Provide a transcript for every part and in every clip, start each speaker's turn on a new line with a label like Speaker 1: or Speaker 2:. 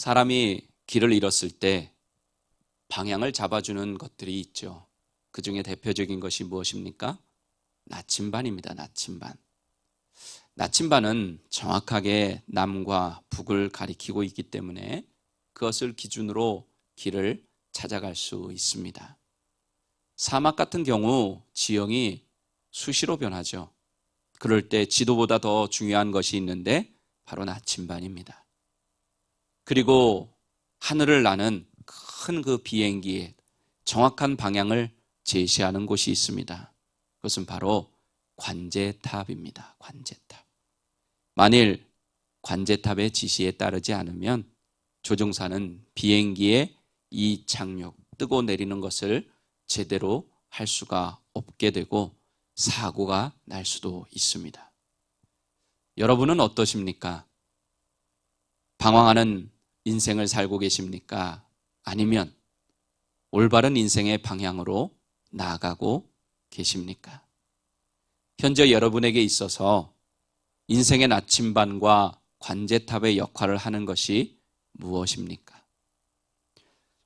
Speaker 1: 사람이 길을 잃었을 때 방향을 잡아주는 것들이 있죠. 그 중에 대표적인 것이 무엇입니까? 나침반입니다. 나침반. 나침반은 정확하게 남과 북을 가리키고 있기 때문에 그것을 기준으로 길을 찾아갈 수 있습니다. 사막 같은 경우 지형이 수시로 변하죠. 그럴 때 지도보다 더 중요한 것이 있는데 바로 나침반입니다. 그리고 하늘을 나는 큰 그 비행기에 정확한 방향을 제시하는 곳이 있습니다. 그것은 바로 관제탑입니다. 관제탑. 만일 관제탑의 지시에 따르지 않으면 조종사는 비행기의 이 착륙, 뜨고 내리는 것을 제대로 할 수가 없게 되고 사고가 날 수도 있습니다. 여러분은 어떠십니까? 방황하는 인생을 살고 계십니까? 아니면 올바른 인생의 방향으로 나아가고 계십니까? 현재 여러분에게 있어서 인생의 나침반과 관제탑의 역할을 하는 것이 무엇입니까?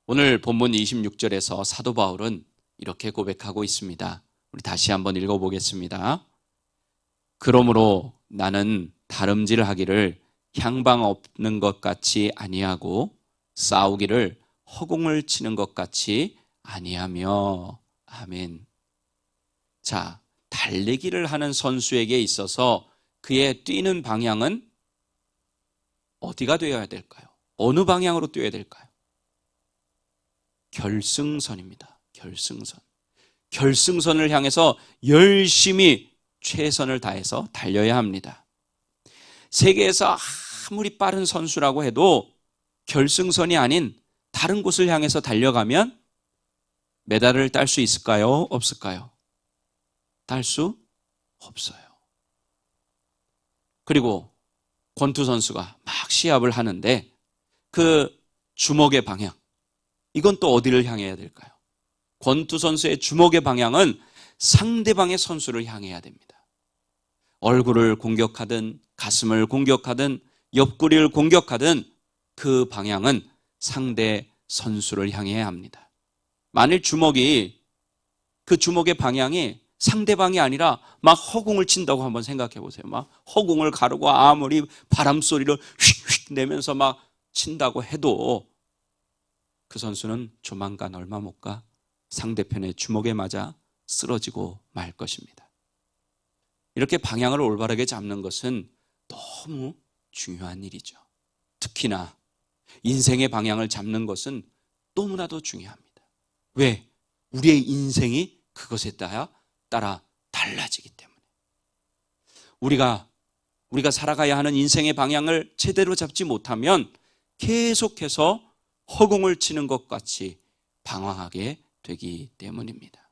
Speaker 1: 오늘 본문 26절에서 사도 바울은 이렇게 고백하고 있습니다. 우리 다시 한번 읽어보겠습니다. 그러므로 나는 다름질하기를 향방 없는 것 같이 아니하고 싸우기를 허공을 치는 것 같이 아니하며. 아멘. 자, 달리기를 하는 선수에게 있어서 그의 뛰는 방향은 어디가 되어야 될까요? 어느 방향으로 뛰어야 될까요? 결승선입니다. 결승선. 결승선을 향해서 열심히 최선을 다해서 달려야 합니다. 세계에서 아무리 빠른 선수라고 해도 결승선이 아닌 다른 곳을 향해서 달려가면 메달을 딸 수 있을까요? 없을까요? 딸 수 없어요. 그리고 권투 선수가 막 시합을 하는데 그 주먹의 방향, 이건 또 어디를 향해야 될까요? 권투 선수의 주먹의 방향은 상대방의 선수를 향해야 됩니다. 얼굴을 공격하든 가슴을 공격하든 옆구리를 공격하든 그 방향은 상대 선수를 향해야 합니다. 만일 그 주먹의 방향이 상대방이 아니라 막 허공을 친다고 한번 생각해 보세요. 막 허공을 가르고 아무리 바람 소리를 휙휙 내면서 막 친다고 해도 그 선수는 조만간 얼마 못 가 상대편의 주먹에 맞아 쓰러지고 말 것입니다. 이렇게 방향을 올바르게 잡는 것은 너무 중요한 일이죠. 특히나 인생의 방향을 잡는 것은 너무나도 중요합니다. 왜? 우리의 인생이 그것에 따라 달라지기 때문에. 우리가 살아가야 하는 인생의 방향을 제대로 잡지 못하면 계속해서 허공을 치는 것 같이 방황하게 되기 때문입니다.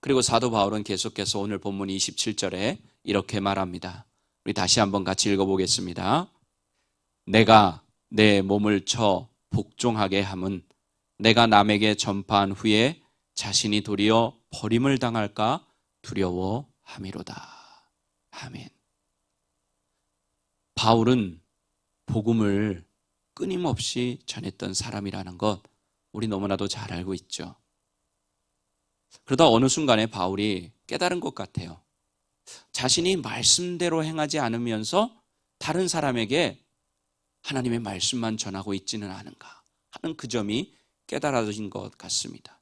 Speaker 1: 그리고 사도 바울은 계속해서 오늘 본문 27절에 이렇게 말합니다. 우리 다시 한번 같이 읽어보겠습니다. 내가 내 몸을 쳐 복종하게 함은 내가 남에게 전파한 후에 자신이 도리어 버림을 당할까 두려워함이로다. 아멘. 바울은 복음을 끊임없이 전했던 사람이라는 것 우리 너무나도 잘 알고 있죠. 그러다 어느 순간에 바울이 깨달은 것 같아요. 자신이 말씀대로 행하지 않으면서 다른 사람에게 하나님의 말씀만 전하고 있지는 않은가 하는 그 점이 깨달아진 것 같습니다.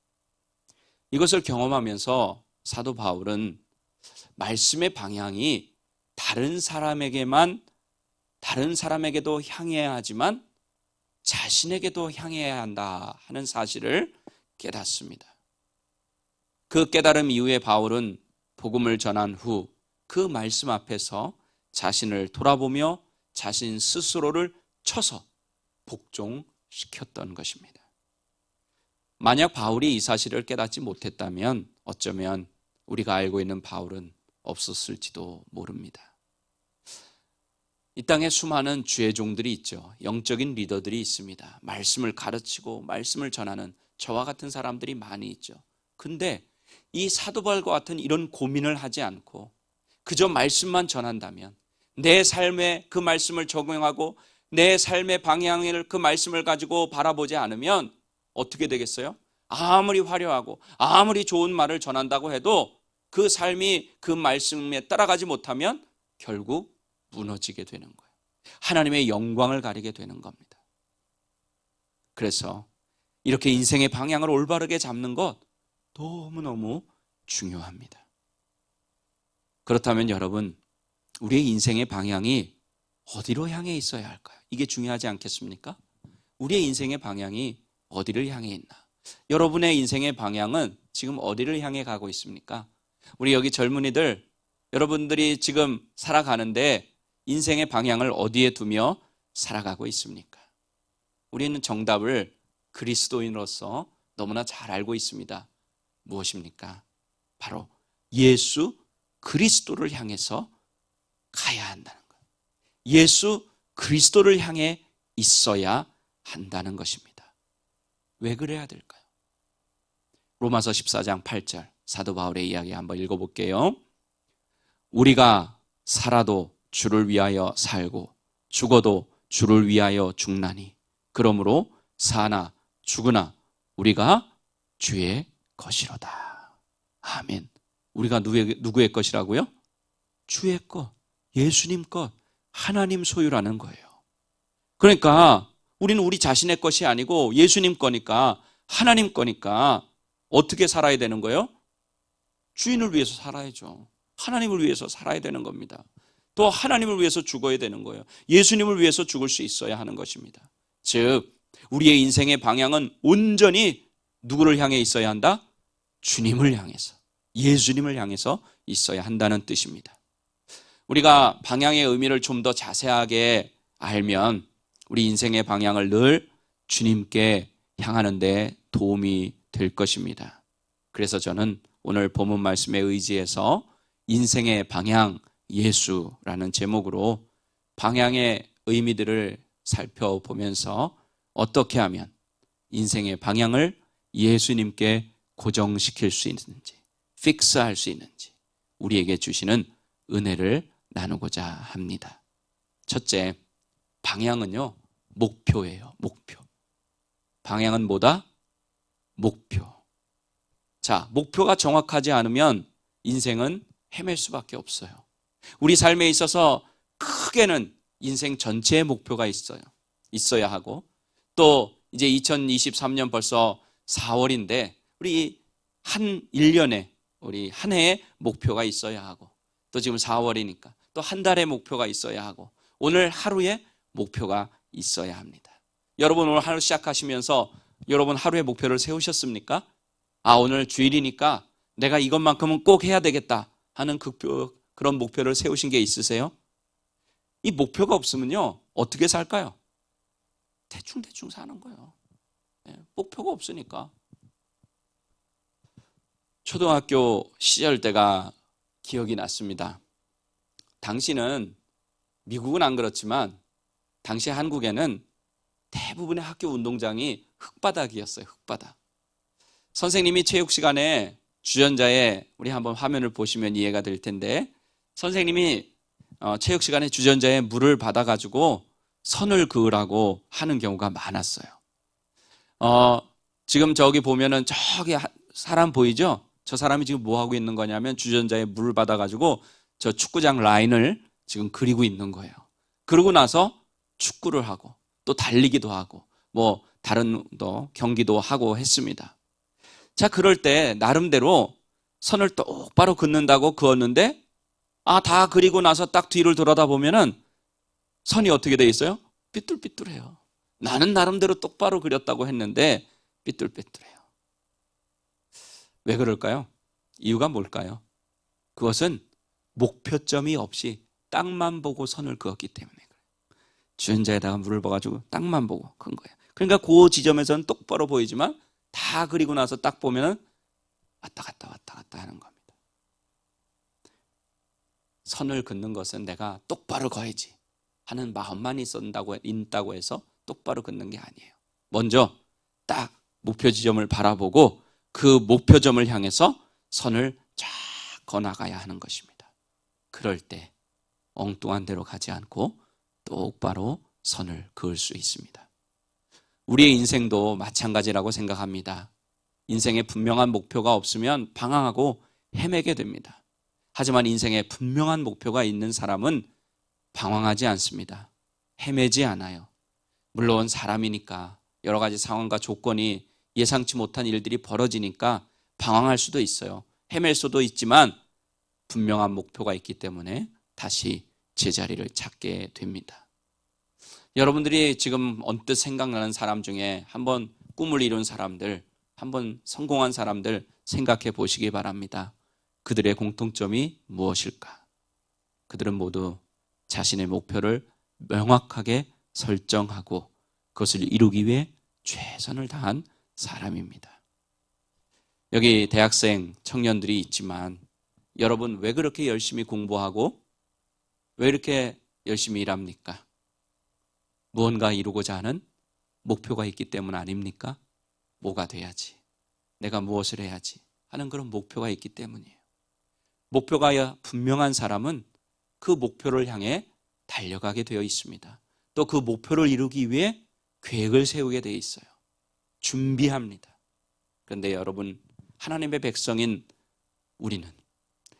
Speaker 1: 이것을 경험하면서 사도 바울은 말씀의 방향이 다른 사람에게도 향해야 하지만 자신에게도 향해야 한다 하는 사실을 깨닫습니다. 그 깨달음 이후에 바울은 복음을 전한 후 그 말씀 앞에서 자신을 돌아보며 자신 스스로를 쳐서 복종시켰던 것입니다. 만약 바울이 이 사실을 깨닫지 못했다면 어쩌면 우리가 알고 있는 바울은 없었을지도 모릅니다. 이 땅에 수많은 주의 종들이 있죠. 영적인 리더들이 있습니다. 말씀을 가르치고 말씀을 전하는 저와 같은 사람들이 많이 있죠. 근데 이 사도 바울과 같은 이런 고민을 하지 않고 그저 말씀만 전한다면 내 삶에 그 말씀을 적용하고 내 삶의 방향을 그 말씀을 가지고 바라보지 않으면 어떻게 되겠어요? 아무리 화려하고 아무리 좋은 말을 전한다고 해도 그 삶이 그 말씀에 따라가지 못하면 결국 무너지게 되는 거예요. 하나님의 영광을 가리게 되는 겁니다. 그래서 이렇게 인생의 방향을 올바르게 잡는 것 너무너무 중요합니다. 그렇다면 여러분, 우리의 인생의 방향이 어디로 향해 있어야 할까요? 이게 중요하지 않겠습니까? 우리의 인생의 방향이 어디를 향해 있나? 여러분의 인생의 방향은 지금 어디를 향해 가고 있습니까? 우리 여기 젊은이들, 여러분들이 지금 살아가는데 인생의 방향을 어디에 두며 살아가고 있습니까? 우리는 정답을 그리스도인으로서 너무나 잘 알고 있습니다. 무엇입니까? 바로 예수 그리스도를 향해서 가야 한다는 거예요. 예수 그리스도를 향해 있어야 한다는 것입니다. 왜 그래야 될까요? 로마서 14장 8절 사도 바울의 이야기 한번 읽어볼게요. 우리가 살아도 주를 위하여 살고 죽어도 주를 위하여 죽나니 그러므로 사나 죽으나 우리가 주의 것이로다. 아멘. 우리가 누구의 것이라고요? 주의 것, 예수님 것, 하나님 소유라는 거예요. 그러니까 우리는 우리 자신의 것이 아니고 예수님 거니까, 하나님 거니까 어떻게 살아야 되는 거예요? 주인을 위해서 살아야죠. 하나님을 위해서 살아야 되는 겁니다. 또 하나님을 위해서 죽어야 되는 거예요. 예수님을 위해서 죽을 수 있어야 하는 것입니다. 즉 우리의 인생의 방향은 온전히 누구를 향해 있어야 한다? 주님을 향해서, 예수님을 향해서 있어야 한다는 뜻입니다. 우리가 방향의 의미를 좀 더 자세하게 알면 우리 인생의 방향을 늘 주님께 향하는 데 도움이 될 것입니다. 그래서 저는 오늘 본문 말씀에 의지해서 인생의 방향 예수라는 제목으로 방향의 의미들을 살펴보면서 어떻게 하면 인생의 방향을 예수님께 고정시킬 수 있는지, 픽스할 수 있는지 우리에게 주시는 은혜를 나누고자 합니다. 첫째, 방향은요, 목표예요. 목표. 방향은 뭐다? 목표. 자, 목표가 정확하지 않으면 인생은 헤맬 수밖에 없어요. 우리 삶에 있어서 크게는 인생 전체의 목표가 있어야 하고, 또 이제 2023년 벌써 4월인데 우리 한 1년에 우리 한 해의 목표가 있어야 하고, 또 지금 4월이니까 또 한 달의 목표가 있어야 하고, 오늘 하루의 목표가 있어야 합니다. 여러분 오늘 하루 시작하시면서 여러분 하루의 목표를 세우셨습니까? 오늘 주일이니까 내가 이것만큼은 꼭 해야 되겠다 하는 그런 목표를 세우신 게 있으세요? 이 목표가 없으면요 어떻게 살까요? 대충 사는 거예요. 목표가 없으니까. 초등학교 시절 때가 기억이 났습니다. 당시는, 미국은 안 그렇지만 당시 한국에는 대부분의 학교 운동장이 흙바닥이었어요. 흙바닥. 선생님이 체육 시간에 주전자에, 우리 한번 화면을 보시면 이해가 될 텐데, 선생님이 체육 시간에 주전자에 물을 받아가지고 선을 그으라고 하는 경우가 많았어요. 지금 저기 보면은 저기 사람 보이죠? 저 사람이 지금 뭐 하고 있는 거냐면 주전자에 물을 받아가지고 저 축구장 라인을 지금 그리고 있는 거예요. 그러고 나서 축구를 하고 또 달리기도 하고 뭐 다른 또 경기도 하고 했습니다. 자, 그럴 때 나름대로 선을 똑바로 긋는다고 그었는데 다 그리고 나서 딱 뒤를 돌아다 보면은 선이 어떻게 돼 있어요? 삐뚤삐뚤해요. 나는 나름대로 똑바로 그렸다고 했는데 삐뚤삐뚤해요. 왜 그럴까요? 이유가 뭘까요? 그것은 목표점이 없이 땅만 보고 선을 그었기 때문에 그래요. 주전자에다가 물을 부어가지고 땅만 보고 그은 거예요. 그러니까 그 지점에서는 똑바로 보이지만 다 그리고 나서 딱 보면은 왔다 갔다 하는 겁니다. 선을 긋는 것은 내가 똑바로 그어야지 하는 마음만 있다고 해서 똑바로 긋는 게 아니에요. 먼저 딱 목표 지점을 바라보고 그 목표점을 향해서 선을 쫙 그어나가야 하는 것입니다. 그럴 때 엉뚱한 데로 가지 않고 똑바로 선을 그을 수 있습니다. 우리의 인생도 마찬가지라고 생각합니다. 인생에 분명한 목표가 없으면 방황하고 헤매게 됩니다. 하지만 인생에 분명한 목표가 있는 사람은 방황하지 않습니다. 헤매지 않아요. 물론 사람이니까 여러 가지 상황과 조건이 예상치 못한 일들이 벌어지니까 방황할 수도 있어요. 헤맬 수도 있지만 분명한 목표가 있기 때문에 다시 제자리를 찾게 됩니다. 여러분들이 지금 언뜻 생각나는 사람 중에 한번 꿈을 이룬 사람들, 한번 성공한 사람들 생각해 보시기 바랍니다. 그들의 공통점이 무엇일까? 그들은 모두 자신의 목표를 명확하게 설정하고 그것을 이루기 위해 최선을 다한 사람입니다. 여기 대학생 청년들이 있지만 여러분 왜 그렇게 열심히 공부하고 왜 이렇게 열심히 일합니까? 무언가 이루고자 하는 목표가 있기 때문 아닙니까? 뭐가 돼야지, 내가 무엇을 해야지 하는 그런 목표가 있기 때문이에요. 목표가 분명한 사람은 그 목표를 향해 달려가게 되어 있습니다. 또 그 목표를 이루기 위해 계획을 세우게 되어 있어요. 준비합니다. 그런데 여러분, 하나님의 백성인 우리는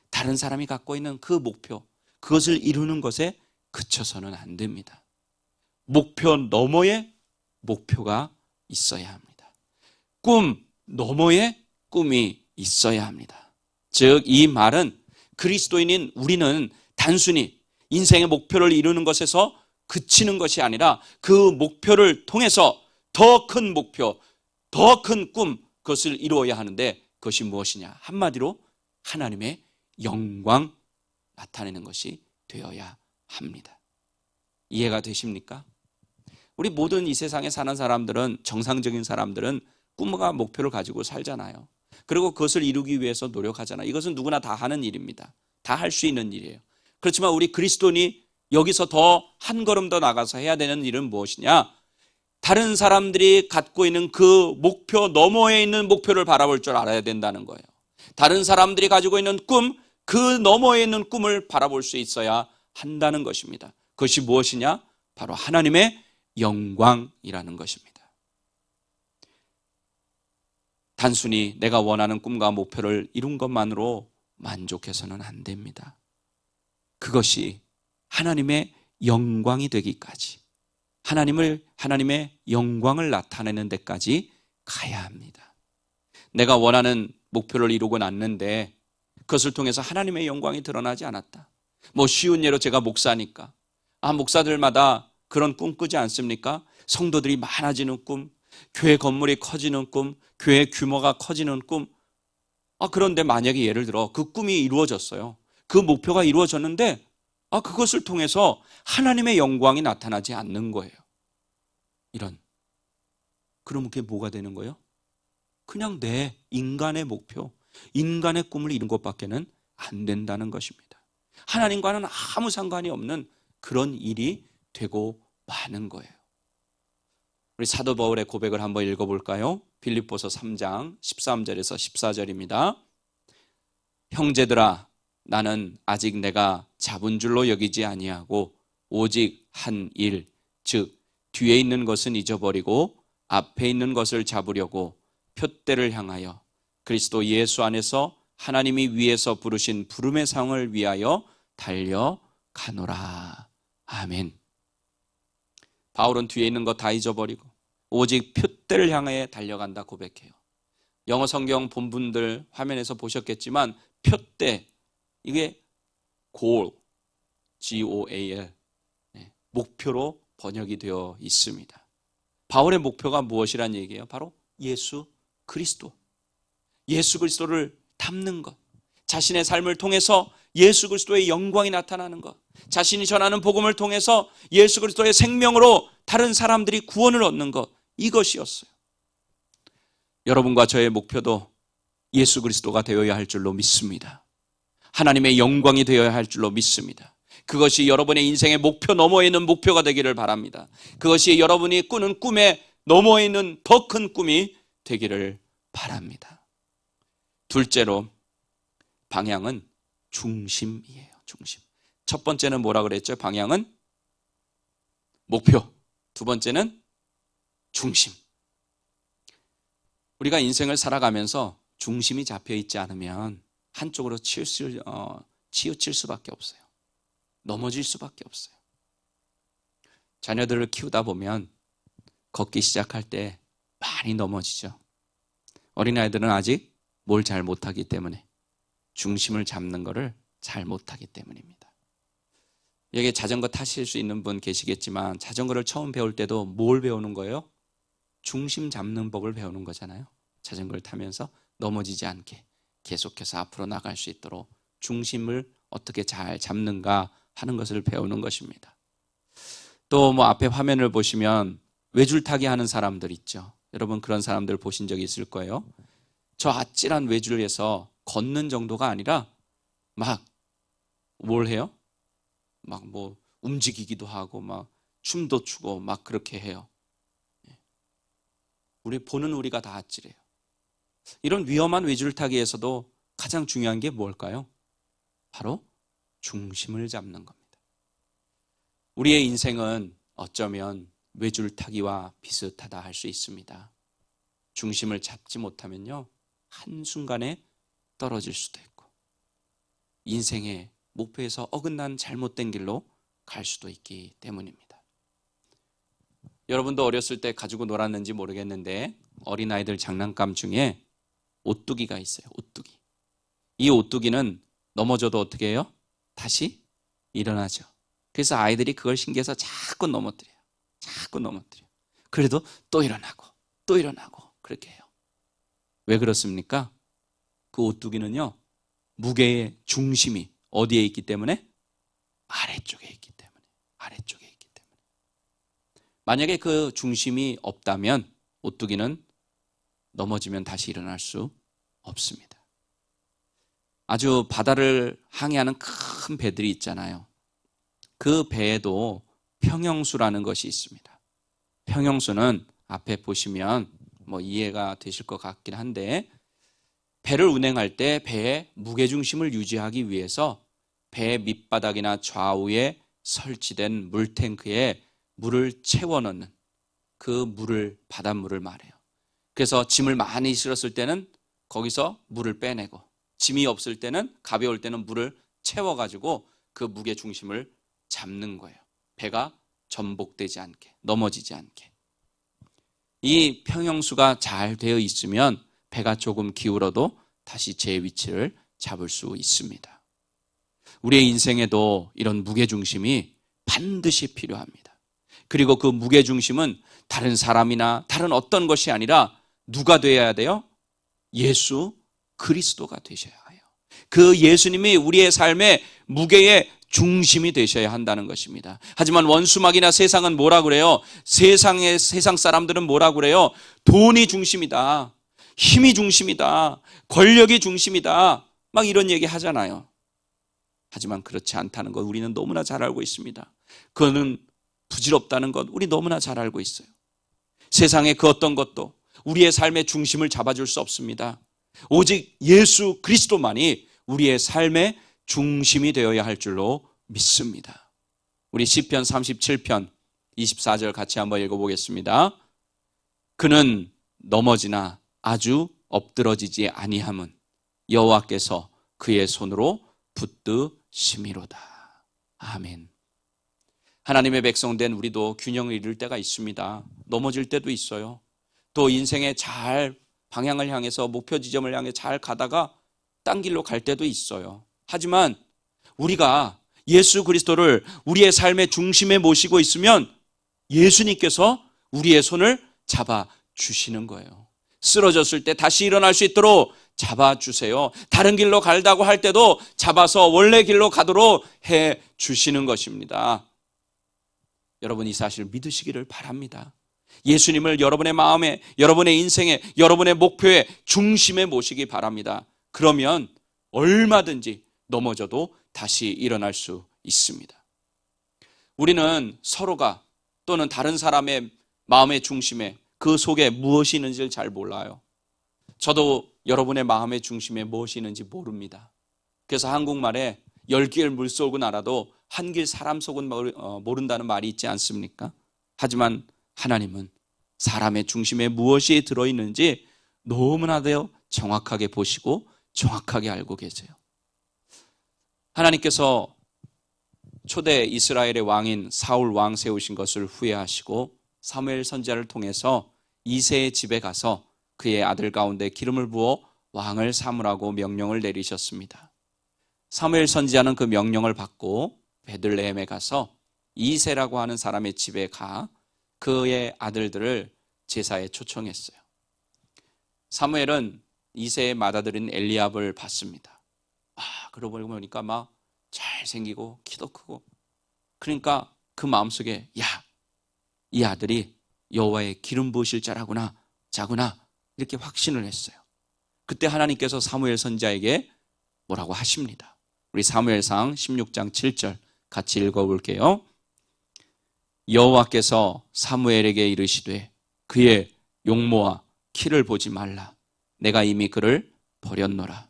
Speaker 1: 다른 사람이 갖고 있는 그 목표, 그것을 이루는 것에 그쳐서는 안 됩니다. 목표 너머에 목표가 있어야 합니다. 꿈 너머에 꿈이 있어야 합니다. 즉, 이 말은 그리스도인인 우리는 단순히 인생의 목표를 이루는 것에서 그치는 것이 아니라 그 목표를 통해서 더 큰 목표, 더 큰 꿈, 그것을 이루어야 하는데 그것이 무엇이냐? 한마디로 하나님의 영광 나타내는 것이 되어야 합니다. 이해가 되십니까? 우리 모든 이 세상에 사는 사람들은, 정상적인 사람들은 꿈과 목표를 가지고 살잖아요. 그리고 그것을 이루기 위해서 노력하잖아요. 이것은 누구나 다 하는 일입니다. 다 할 수 있는 일이에요. 그렇지만 우리 그리스도인이 여기서 더 한 걸음 더 나가서 해야 되는 일은 무엇이냐? 다른 사람들이 갖고 있는 그 목표 너머에 있는 목표를 바라볼 줄 알아야 된다는 거예요. 다른 사람들이 가지고 있는 꿈, 그 너머에 있는 꿈을 바라볼 수 있어야 한다는 것입니다. 그것이 무엇이냐? 바로 하나님의 영광이라는 것입니다. 단순히 내가 원하는 꿈과 목표를 이룬 것만으로 만족해서는 안 됩니다. 그것이 하나님의 영광이 되기까지, 하나님의 영광을 나타내는 데까지 가야 합니다. 내가 원하는 목표를 이루고 났는데 그것을 통해서 하나님의 영광이 드러나지 않았다. 쉬운 예로 제가 목사니까, 목사들마다 그런 꿈 꾸지 않습니까? 성도들이 많아지는 꿈, 교회 건물이 커지는 꿈, 교회 규모가 커지는 꿈. 그런데 만약에 예를 들어 그 꿈이 이루어졌어요. 그 목표가 이루어졌는데 그것을 통해서 하나님의 영광이 나타나지 않는 거예요. 그러면 그게 뭐가 되는 거예요? 그냥 내 인간의 목표, 인간의 꿈을 이룬 것밖에는 안 된다는 것입니다. 하나님과는 아무 상관이 없는 그런 일이 되고 마는 거예요. 우리 사도 바울의 고백을 한번 읽어볼까요? 빌립보서 3장 13절에서 14절입니다. 형제들아, 나는 아직 내가 잡은 줄로 여기지 아니하고 오직 한 일, 즉 뒤에 있는 것은 잊어버리고 앞에 있는 것을 잡으려고 표대를 향하여 그리스도 예수 안에서 하나님이 위에서 부르신 부름의 상을 위하여 달려가노라. 아멘. 바울은 뒤에 있는 것 다 잊어버리고 오직 표대를 향해 달려간다 고백해요. 영어 성경 본분들 화면에서 보셨겠지만 표대, 이게 goal, G-O-A-L, 목표로 번역이 되어 있습니다. 바울의 목표가 무엇이란 얘기예요? 바로 예수 그리스도. 예수 그리스도를 닮는 것. 자신의 삶을 통해서 예수 그리스도의 영광이 나타나는 것. 자신이 전하는 복음을 통해서 예수 그리스도의 생명으로 다른 사람들이 구원을 얻는 것. 이것이었어요. 여러분과 저의 목표도 예수 그리스도가 되어야 할 줄로 믿습니다. 하나님의 영광이 되어야 할 줄로 믿습니다. 그것이 여러분의 인생의 목표 너머에 있는 목표가 되기를 바랍니다. 그것이 여러분이 꾸는 꿈의 너머에 있는 더 큰 꿈이 되기를 바랍니다. 둘째로, 방향은 중심이에요. 중심. 첫 번째는 뭐라 그랬죠? 방향은 목표. 두 번째는 중심. 우리가 인생을 살아가면서 중심이 잡혀 있지 않으면 한쪽으로 치우칠 수밖에 없어요. 넘어질 수밖에 없어요. 자녀들을 키우다 보면 걷기 시작할 때 많이 넘어지죠. 어린아이들은 아직 뭘 잘 못하기 때문에, 중심을 잡는 거를 잘 못하기 때문입니다. 여기 자전거 타실 수 있는 분 계시겠지만 자전거를 처음 배울 때도 뭘 배우는 거예요? 중심 잡는 법을 배우는 거잖아요. 자전거를 타면서 넘어지지 않게 계속해서 앞으로 나갈 수 있도록 중심을 어떻게 잘 잡는가 하는 것을 배우는 것입니다. 또 뭐 앞에 화면을 보시면 외줄타기 하는 사람들 있죠. 여러분 그런 사람들 보신 적이 있을 거예요. 저 아찔한 외줄에서 걷는 정도가 아니라 막 뭘 해요? 막 뭐 움직이기도 하고 막 춤도 추고 막 그렇게 해요. 우리 보는 우리가 다 아찔해요. 이런 위험한 외줄타기에서도 가장 중요한 게 뭘까요? 바로 중심을 잡는 겁니다. 우리의 인생은 어쩌면 외줄타기와 비슷하다 할 수 있습니다. 중심을 잡지 못하면요, 한순간에 떨어질 수도 있고 인생의 목표에서 어긋난 잘못된 길로 갈 수도 있기 때문입니다. 여러분도 어렸을 때 가지고 놀았는지 모르겠는데 어린아이들 장난감 중에 오뚜기가 있어요. 오뚜기. 이 오뚜기는 넘어져도 어떻게 해요? 다시 일어나죠. 그래서 아이들이 그걸 신기해서 자꾸 넘어뜨려요. 자꾸 넘어뜨려요. 그래도 또 일어나고 또 일어나고 그렇게 해요. 왜 그렇습니까? 그 오뚜기는요, 무게의 중심이 어디에 있기 때문에? 아래쪽에 있기 때문에. 아래쪽에 있기 때문에. 만약에 그 중심이 없다면 오뚜기는 넘어지면 다시 일어날 수 없습니다. 아주 바다를 항해하는 큰 배들이 있잖아요. 그 배에도 평형수라는 것이 있습니다. 평형수는 앞에 보시면 뭐 이해가 되실 것 같긴 한데, 배를 운행할 때 배의 무게중심을 유지하기 위해서 배 밑바닥이나 좌우에 설치된 물탱크에 물을 채워넣는, 그 물을, 바닷물을 말해요. 그래서 짐을 많이 실었을 때는 거기서 물을 빼내고, 짐이 없을 때는, 가벼울 때는 물을 채워가지고 그 무게중심을 잡는 거예요. 배가 전복되지 않게, 넘어지지 않게. 이 평형수가 잘 되어 있으면 배가 조금 기울어도 다시 제 위치를 잡을 수 있습니다. 우리의 인생에도 이런 무게중심이 반드시 필요합니다. 그리고 그 무게중심은 다른 사람이나 다른 어떤 것이 아니라 누가 되어야 돼요? 예수 그리스도가 되셔야 해요. 그 예수님이 우리의 삶의 무게의 중심이 되셔야 한다는 것입니다. 하지만 원수막이나 세상은 뭐라 그래요? 세상 사람들은 뭐라 그래요? 돈이 중심이다, 힘이 중심이다, 권력이 중심이다, 막 이런 얘기 하잖아요. 하지만 그렇지 않다는 것 우리는 너무나 잘 알고 있습니다. 그거는 부질없다는 것 우리 너무나 잘 알고 있어요. 세상의 그 어떤 것도 우리의 삶의 중심을 잡아줄 수 없습니다. 오직 예수 그리스도만이 우리의 삶의 중심이 되어야 할 줄로 믿습니다. 우리 시편 37편 24절 같이 한번 읽어보겠습니다. 그는 넘어지나 아주 엎드러지지 아니함은 여호와께서 그의 손으로 붙드심이로다. 아멘. 하나님의 백성된 우리도 균형을 잃을 때가 있습니다. 넘어질 때도 있어요. 또 인생에 잘 방향을 향해서 목표 지점을 향해 잘 가다가 딴 길로 갈 때도 있어요. 하지만 우리가 예수 그리스도를 우리의 삶의 중심에 모시고 있으면 예수님께서 우리의 손을 잡아주시는 거예요. 쓰러졌을 때 다시 일어날 수 있도록 잡아주세요. 다른 길로 갈다고 할 때도 잡아서 원래 길로 가도록 해주시는 것입니다. 여러분 이 사실을 믿으시기를 바랍니다. 예수님을 여러분의 마음에, 여러분의 인생에, 여러분의 목표의 중심에 모시기 바랍니다. 그러면 얼마든지 넘어져도 다시 일어날 수 있습니다. 우리는 서로가 또는 다른 사람의 마음의 중심에, 그 속에 무엇이 있는지를 잘 몰라요. 저도 여러분의 마음의 중심에 무엇이 있는지 모릅니다. 그래서 한국말에 10길 물속은 알아도 한 길 사람 속은 모른다는 말이 있지 않습니까? 하지만 하나님은 사람의 중심에 무엇이 들어있는지 너무나도 정확하게 보시고 정확하게 알고 계세요. 하나님께서 초대 이스라엘의 왕인 사울 왕 세우신 것을 후회하시고 사무엘 선지자를 통해서 이새의 집에 가서 그의 아들 가운데 기름을 부어 왕을 삼으라고 명령을 내리셨습니다. 사무엘 선지자는 그 명령을 받고 베들레헴에 가서 이새라고 하는 사람의 집에 가 그의 아들들을 제사에 초청했어요. 사무엘은 이새의 맏아들인 엘리압을 봤습니다. 그러고 보니까 막 잘생기고 키도 크고, 그러니까 그 마음속에 이 아들이 여호와의 기름 부으실 자구나 이렇게 확신을 했어요. 그때 하나님께서 사무엘 선지자에게 뭐라고 하십니다. 우리 사무엘상 16장 7절 같이 읽어볼게요. 여호와께서 사무엘에게 이르시되 그의 용모와 키를 보지 말라. 내가 이미 그를 버렸노라.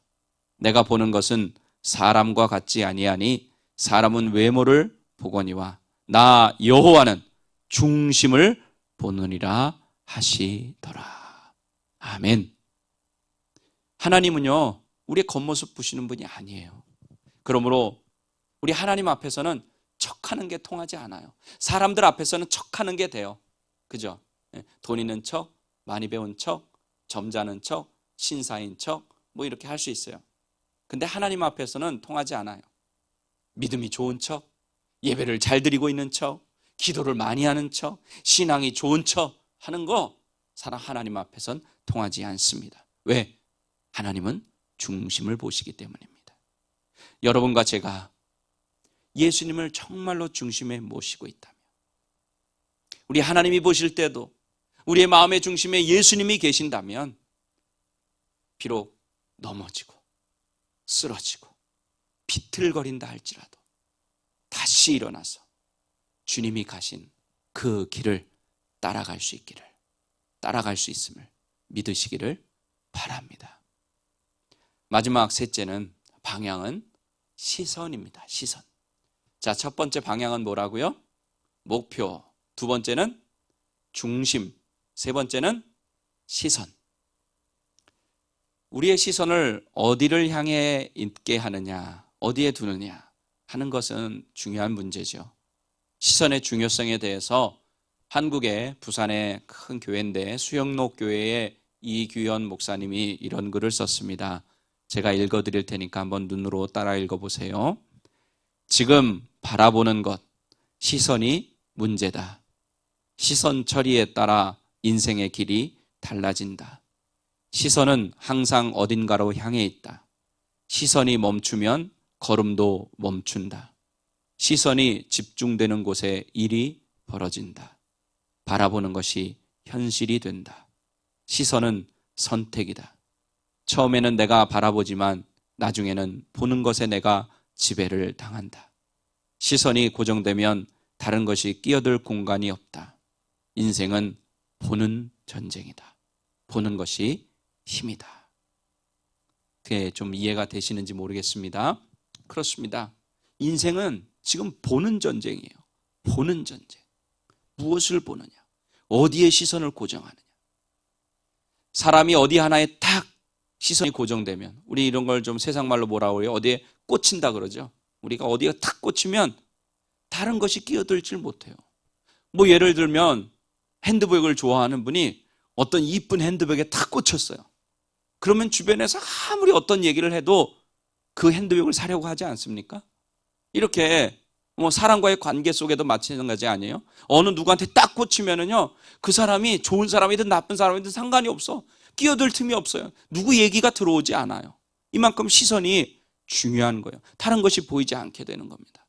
Speaker 1: 내가 보는 것은 사람과 같지 아니하니 사람은 외모를 보거니와 나 여호와는 중심을 보느니라 하시더라. 아멘. 하나님은요, 우리의 겉모습 보시는 분이 아니에요. 그러므로 우리 하나님 앞에서는 척하는 게 통하지 않아요. 사람들 앞에서는 척하는 게 돼요. 그죠? 돈 있는 척, 많이 배운 척, 점잖은 척, 신사인 척, 뭐 이렇게 할 수 있어요. 근데 하나님 앞에서는 통하지 않아요. 믿음이 좋은 척, 예배를 잘 드리고 있는 척, 기도를 많이 하는 척, 신앙이 좋은 척 하는 거 사람 하나님 앞에서는 통하지 않습니다. 왜? 하나님은 중심을 보시기 때문입니다. 여러분과 제가 예수님을 정말로 중심에 모시고 있다면, 우리 하나님이 보실 때도 우리의 마음의 중심에 예수님이 계신다면 비록 넘어지고 쓰러지고 비틀거린다 할지라도 다시 일어나서 주님이 가신 그 길을 따라갈 수 있음을 믿으시기를 바랍니다. 마지막 셋째는 방향은 시선입니다. 시선. 자, 첫 번째 방향은 뭐라고요? 목표. 두 번째는 중심. 세 번째는 시선. 우리의 시선을 어디를 향해 있게 하느냐, 어디에 두느냐 하는 것은 중요한 문제죠. 시선의 중요성에 대해서 한국의 부산의 큰 교회인데 수영록 교회의 이규현 목사님이 이런 글을 썼습니다. 제가 읽어드릴 테니까 한번 눈으로 따라 읽어보세요. 지금 바라보는 것, 시선이 문제다. 시선 처리에 따라 인생의 길이 달라진다. 시선은 항상 어딘가로 향해 있다. 시선이 멈추면 걸음도 멈춘다. 시선이 집중되는 곳에 일이 벌어진다. 바라보는 것이 현실이 된다. 시선은 선택이다. 처음에는 내가 바라보지만 나중에는 보는 것에 내가 지배를 당한다. 시선이 고정되면 다른 것이 끼어들 공간이 없다. 인생은 보는 전쟁이다. 보는 것이 힘이다. 그게 좀 이해가 되시는지 모르겠습니다. 그렇습니다. 인생은 지금 보는 전쟁이에요. 보는 전쟁. 무엇을 보느냐? 어디에 시선을 고정하느냐? 사람이 어디 하나에 딱 시선이 고정되면, 우리 이런 걸 좀 세상 말로 뭐라고 그래요? 어디에 꽂힌다 그러죠. 우리가 어디가 탁 꽂히면 다른 것이 끼어들질 못해요. 뭐 예를 들면 핸드백을 좋아하는 분이 어떤 이쁜 핸드백에 탁 꽂혔어요. 그러면 주변에서 아무리 어떤 얘기를 해도 그 핸드백을 사려고 하지 않습니까? 이렇게 뭐 사람과의 관계 속에도 마찬가지 아니에요? 어느 누구한테 딱 꽂히면은요, 그 사람이 좋은 사람이든 나쁜 사람이든 상관이 없어. 끼어들 틈이 없어요. 누구 얘기가 들어오지 않아요. 이만큼 시선이 중요한 거예요. 다른 것이 보이지 않게 되는 겁니다.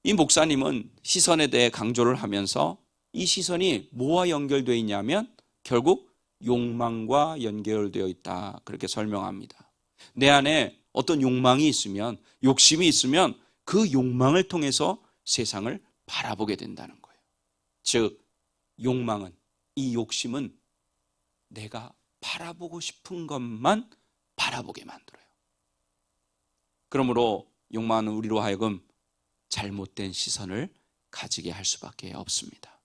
Speaker 1: 이 목사님은 시선에 대해 강조를 하면서 이 시선이 뭐와 연결되어 있냐면 결국 욕망과 연결되어 있다, 그렇게 설명합니다. 내 안에 어떤 욕망이 있으면, 욕심이 있으면 그 욕망을 통해서 세상을 바라보게 된다는 거예요. 즉 욕망은, 이 욕심은 내가 바라보고 싶은 것만 바라보게 만들어요. 그러므로 욕망은 우리로 하여금 잘못된 시선을 가지게 할 수밖에 없습니다.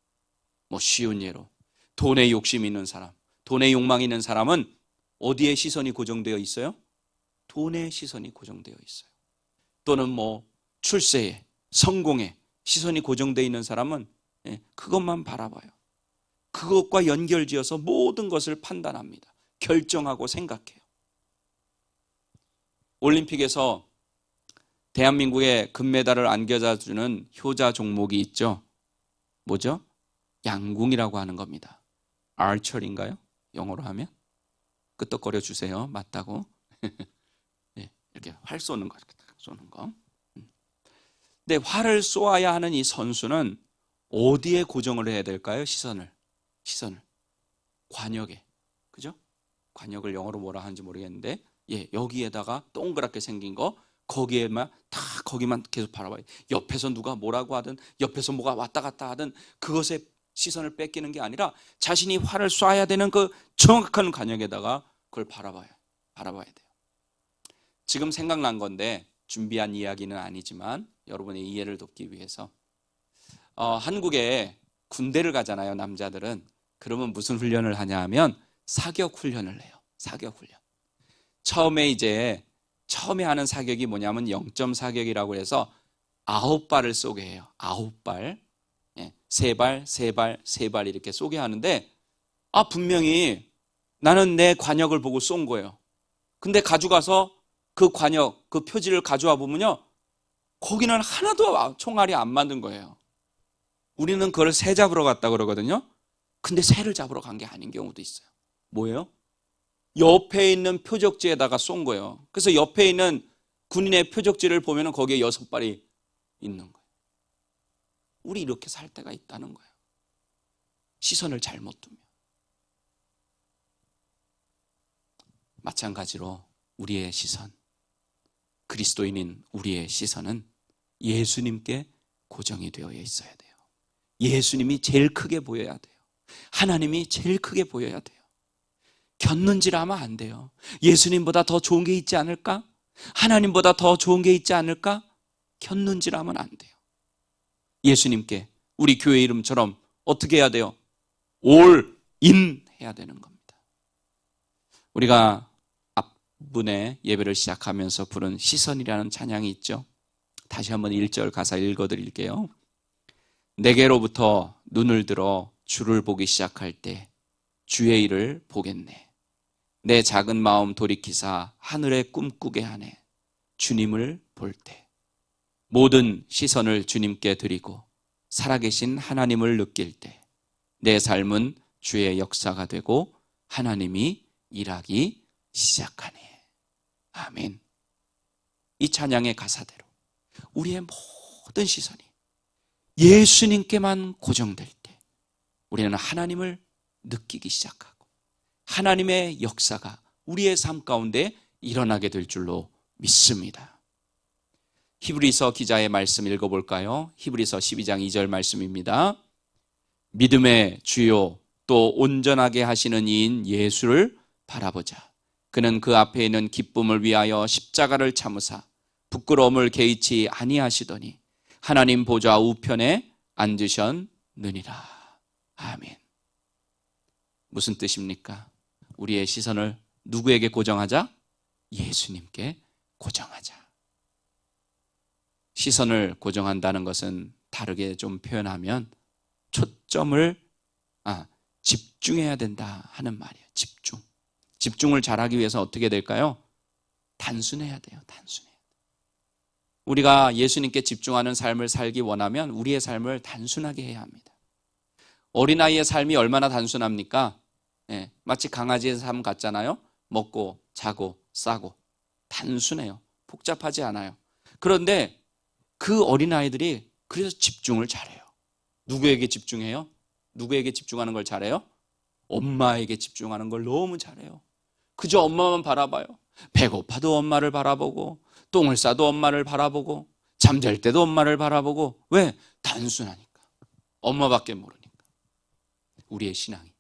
Speaker 1: 뭐 쉬운 예로 돈에 욕심 있는 사람, 돈에 욕망 있는 사람은 어디에 시선이 고정되어 있어요? 돈에 시선이 고정되어 있어요. 또는 뭐 출세에, 성공에 시선이 고정되어 있는 사람은 그것만 바라봐요. 그것과 연결지어서 모든 것을 판단합니다. 결정하고 생각해요. 올림픽에서 대한민국의 금메달을 안겨다 주는 효자 종목이 있죠. 뭐죠? 양궁이라고 하는 겁니다. archer인가요? 영어로 하면? 끄떡거려 주세요. 맞다고. 네, 이렇게 활 쏘는 거, 이렇게 쏘는 거. 근데 활을 쏘아야 하는 이 선수는 어디에 고정을 해야 될까요? 시선을. 관역에. 그죠? 관역을 영어로 뭐라 하는지 모르겠는데, 여기에다가 동그랗게 생긴 거, 거기만 계속 바라봐요. 옆에서 누가 뭐라고 하든, 옆에서 뭐가 왔다 갔다 하든, 그것에 시선을 뺏기는 게 아니라 자신이 활을 쏴야 되는 그 정확한 관역에다가 그걸 바라봐야 돼요. 지금 생각난 건데 준비한 이야기는 아니지만 여러분의 이해를 돕기 위해서 한국에 군대를 가잖아요. 남자들은. 그러면 무슨 훈련을 하냐 하면 사격 훈련을 해요. 사격 훈련. 처음에 하는 사격이 뭐냐면 0점 사격이라고 해서 9발을 쏘게 해요. 9발. 3발 이렇게 쏘게 하는데 분명히 나는 내 관역을 보고 쏜 거예요. 근데 가져가서 그 관역, 그 표지를 가져와 보면요, 거기는 하나도 총알이 안 맞는 거예요. 우리는 그걸 새 잡으러 갔다 그러거든요. 근데 새를 잡으러 간 게 아닌 경우도 있어요. 뭐예요? 옆에 있는 표적지에다가 쏜 거예요. 그래서 옆에 있는 군인의 표적지를 보면 거기에 6발이 있는 거예요. 우리 이렇게 살 때가 있다는 거예요. 시선을 잘못 두면. 마찬가지로 우리의 시선, 그리스도인인 우리의 시선은 예수님께 고정이 되어 있어야 돼요. 예수님이 제일 크게 보여야 돼요. 하나님이 제일 크게 보여야 돼요. 곁눈질하면 안 돼요. 예수님보다 더 좋은 게 있지 않을까? 하나님보다 더 좋은 게 있지 않을까? 곁눈질하면 안 돼요. 예수님께 우리 교회 이름처럼 어떻게 해야 돼요? 올 인 해야 되는 겁니다. 우리가 앞분에 예배를 시작하면서 부른 시선이라는 찬양이 있죠. 다시 한번 1절 가사 읽어드릴게요. 내게로부터 눈을 들어 주를 보기 시작할 때 주의 일을 보겠네. 내 작은 마음 돌이키사 하늘에 꿈꾸게 하네. 주님을 볼 때 모든 시선을 주님께 드리고 살아계신 하나님을 느낄 때 내 삶은 주의 역사가 되고 하나님이 일하기 시작하네. 아멘. 이 찬양의 가사대로 우리의 모든 시선이 예수님께만 고정될 때 우리는 하나님을 느끼기 시작하고 하나님의 역사가 우리의 삶 가운데 일어나게 될 줄로 믿습니다. 히브리서 기자의 말씀 읽어볼까요? 히브리서 12장 2절 말씀입니다. 믿음의 주요 또 온전하게 하시는 이인 예수를 바라보자. 그는 그 앞에 있는 기쁨을 위하여 십자가를 참으사 부끄러움을 개의치 아니하시더니 하나님 보좌 우편에 앉으셨느니라. 아멘. 무슨 뜻입니까? 우리의 시선을 누구에게 고정하자? 예수님께 고정하자. 시선을 고정한다는 것은 다르게 좀 표현하면 초점을 집중해야 된다 하는 말이에요. 집중을 잘하기 위해서 어떻게 될까요? 단순해야 돼요. 우리가 예수님께 집중하는 삶을 살기 원하면 우리의 삶을 단순하게 해야 합니다. 어린아이의 삶이 얼마나 단순합니까? 마치 강아지의 삶 같잖아요. 먹고 자고 싸고 단순해요. 복잡하지 않아요. 그런데 그 어린아이들이 그래서 집중을 잘해요. 누구에게 집중해요? 누구에게 집중하는 걸 잘해요? 엄마에게 집중하는 걸 너무 잘해요. 그저 엄마만 바라봐요. 배고파도 엄마를 바라보고 똥을 싸도 엄마를 바라보고 잠잘 때도 엄마를 바라보고. 왜? 단순하니까. 엄마밖에 모르니까. 우리의 신앙이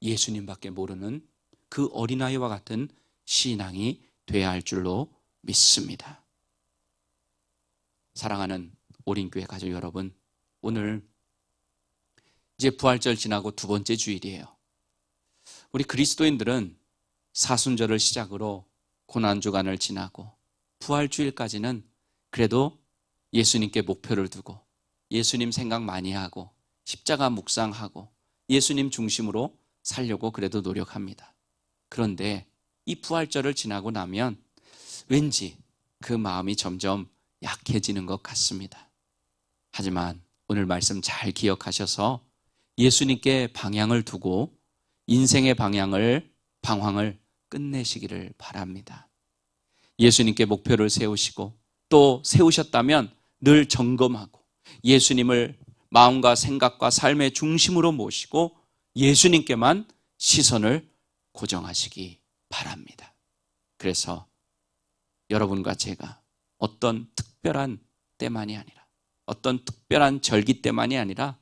Speaker 1: 예수님밖에 모르는 그 어린아이와 같은 신앙이 돼야 할 줄로 믿습니다. 사랑하는 오린교회 가족 여러분, 오늘 이제 부활절 지나고 두 번째 주일이에요. 우리 그리스도인들은 사순절을 시작으로 고난주간을 지나고 부활주일까지는 그래도 예수님께 목표를 두고 예수님 생각 많이 하고 십자가 묵상하고 예수님 중심으로 살려고 그래도 노력합니다. 그런데 이 부활절을 지나고 나면 왠지 그 마음이 점점 약해지는 것 같습니다. 하지만 오늘 말씀 잘 기억하셔서 예수님께 방향을 두고 인생의 방황을 끝내시기를 바랍니다. 예수님께 목표를 세우시고 또 세우셨다면 늘 점검하고 예수님을 마음과 생각과 삶의 중심으로 모시고 예수님께만 시선을 고정하시기 바랍니다. 그래서 여러분과 제가 어떤 특별한 때만이 아니라 어떤 특별한 절기 때만이 아니라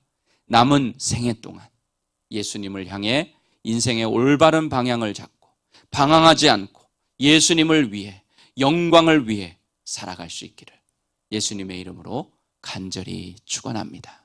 Speaker 1: 남은 생애 동안 예수님을 향해 인생의 올바른 방향을 잡고 방황하지 않고 예수님을 위해 영광을 위해 살아갈 수 있기를 예수님의 이름으로 간절히 축원합니다.